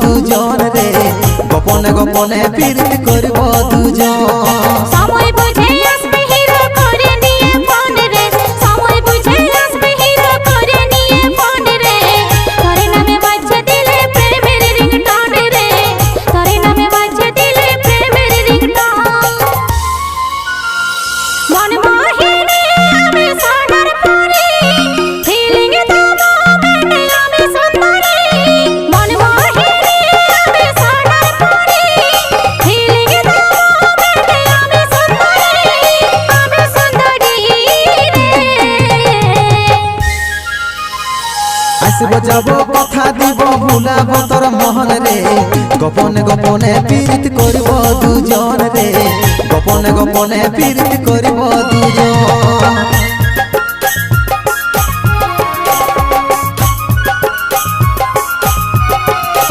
দুজন রে গোপনে গোপনে প্রীত করব দুজন সময় বুঝে আসবে হিরো করে নিয়ে ফোন রে সময় বুঝে আসবে হিরো করে নিয়ে ফোন রে তোরে নামে বাজছে দিলে প্রেমের রিংটোন রে তোরে নামে বাজছে দিলে প্রেমের রিংটোন মন মোহিনী আমি সোনার পরি ফিলিং দেবো মনে আমি সুন্দরী মন মোহিনী আমি সোনার পরি ফিলিং দেবো মনে আমি সুন্দরী রে আসব যাব কথা দিব ভুলাব তোর মহল রে গোপনে গোপনে প্রীত করব দুজন রে গোপনে গোপনে প্রীত করব দুজন